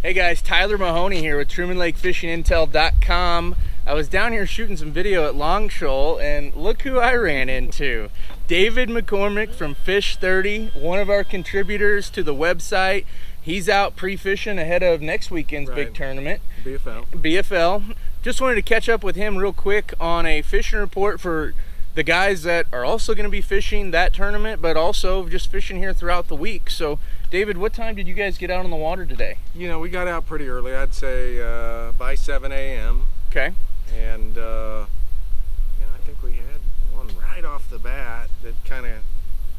Hey guys, Tyler Mahoney here with TrumanLakeFishingIntel.com. I was down here shooting some video at Long Shoal, and look who I ran into. David McCormick from Fish 30, one of our contributors to the website. He's out pre-fishing ahead of next weekend's big tournament. BFL. Just wanted to catch up with him real quick on a fishing report for the guys that are also going to be fishing that tournament, but also just fishing here throughout the week. So, David, what time did you guys get out on the water today? You know, we got out pretty early. I'd say by 7 a.m. Okay. And I think we had one right off the bat that kind of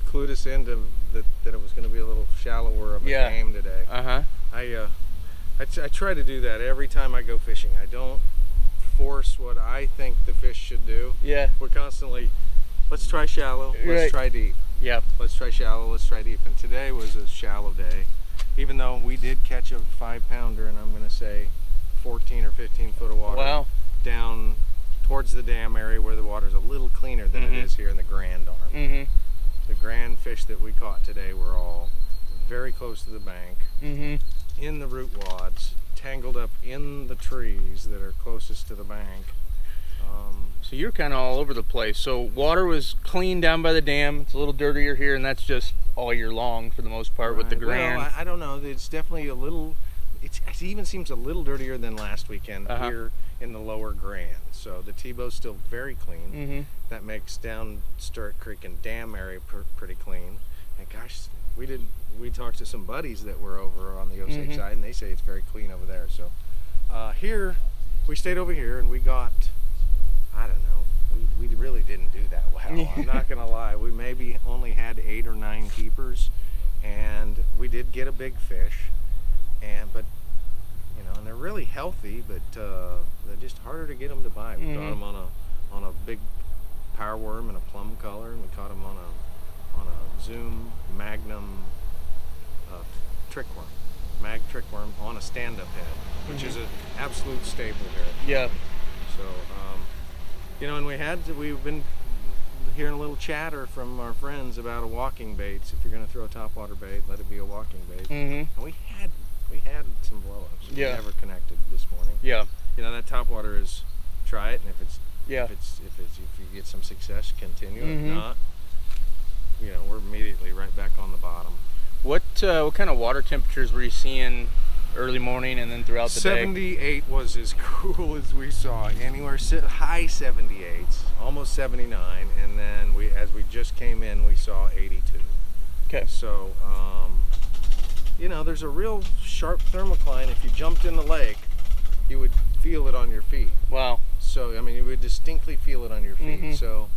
clued us into that it was going to be a little shallower of a game today. I try to do that every time I go fishing. I don't force what I think the fish should do. We're constantly, let's try shallow, let's try deep. Let's try shallow, let's try deep. And today was a shallow day, even though we did catch a 5-pounder, and I'm going to say 14 or 15 foot of water down towards the dam area where the water's a little cleaner than it is here in the Grand Arm. The grand fish that we caught today were all very close to the bank, in the root wads, tangled up in the trees that are closest to the bank. So you're kind of all over the place. So water was clean down by the dam. It's a little dirtier here, and that's just all year long for the most part with the Grand. Well, I don't know. It's definitely a little, it even seems a little dirtier than last weekend here in the lower Grand. So the T-bow's still very clean. That makes down Stirrup Creek and dam area pretty clean. And gosh, we talked to some buddies that were over on the Osage side, and they say it's very clean over there. So here, we stayed over here, and we got, I don't know, we really didn't do that well. I'm not gonna lie. We maybe only had 8 or 9 keepers, and we did get a big fish, but you know, and they're really healthy, but they're just harder to get them to bite. We caught them on a big power worm and a plum color, and we caught them on a Zoom Magnum trickworm, mag trickworm on a stand-up head, which is an absolute staple here. So, you know, and we've been hearing a little chatter from our friends about a walking bait. So if you're going to throw a topwater bait, let it be a walking bait. And we had some blow-ups. We never connected this morning. You know, that topwater is, try it, and if you get some success, continue. If not, you know, we're immediately right back on the bottom. What kind of water temperatures were you seeing early morning and then throughout the day? 78 was as cool as we saw. Anywhere high 78s, almost 79, and then as we just came in, we saw 82. Okay. So, you know, there's a real sharp thermocline. If you jumped in the lake, you would feel it on your feet. Wow. So, I mean, you would distinctly feel it on your feet. So,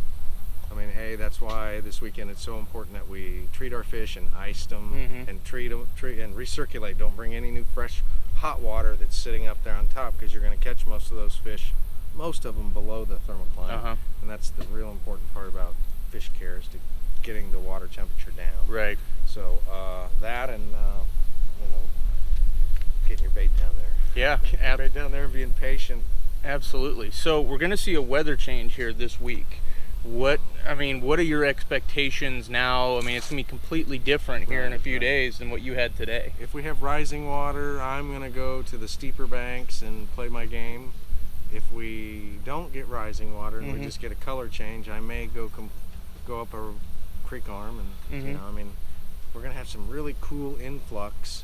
I mean, hey, that's why this weekend it's so important that we treat our fish and ice them and treat and recirculate. Don't bring any new fresh hot water that's sitting up there on top, because you're going to catch most of those fish, most of them below the thermocline. And that's the real important part about fish care, is to getting the water temperature down. So that and you know, getting your bait down there. Getting your bait down there and being patient. Absolutely. So we're going to see a weather change here this week. What are your expectations now? I mean, it's gonna be completely different here in a few days than what you had today. If we have rising water, I'm gonna go to the steeper banks and play my game. If we don't get rising water and we just get a color change, I may go up a creek arm, and you know, I mean, we're gonna have some really cool influx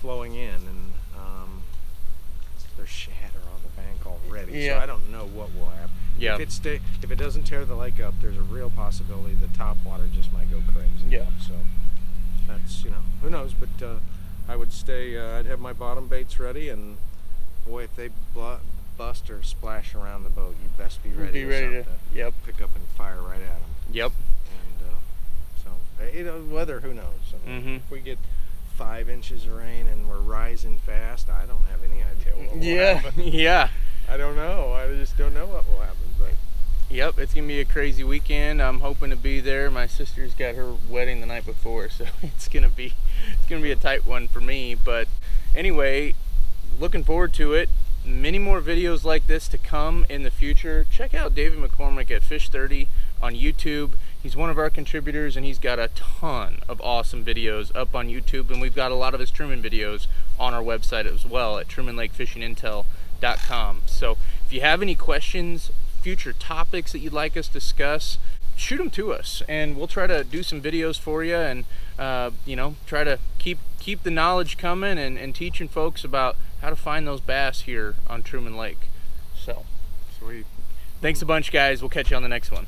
flowing in, and there's shatter on the bank already. So I don't know what will happen. If it doesn't tear the lake up, there's a real possibility the top water just might go crazy. So that's, you know, who knows, but I would stay, I'd have my bottom baits ready, and boy, if they bust or splash around the boat, you best be ready to pick up and fire right at them. And so, you know, weather, who knows? I mean, if we get 5 inches of rain and we're rising fast, I don't have any idea what will happen. I don't know. I just don't know what will happen. But it's gonna be a crazy weekend. I'm hoping to be there. My sister's got her wedding the night before, so it's gonna be a tight one for me. But anyway, looking forward to it. Many more videos like this to come in the future. Check out David McCormick at Fish 30 on YouTube. He's one of our contributors, and he's got a ton of awesome videos up on YouTube, and we've got a lot of his Truman videos on our website as well at TrumanLakeFishingIntel.com. So if you have any questions, future topics that you'd like us to discuss, shoot them to us, and we'll try to do some videos for you, and you know, try to keep the knowledge coming, and teaching folks about how to find those bass here on Truman Lake. So sweet. Thanks a bunch, guys. We'll catch you on the next one.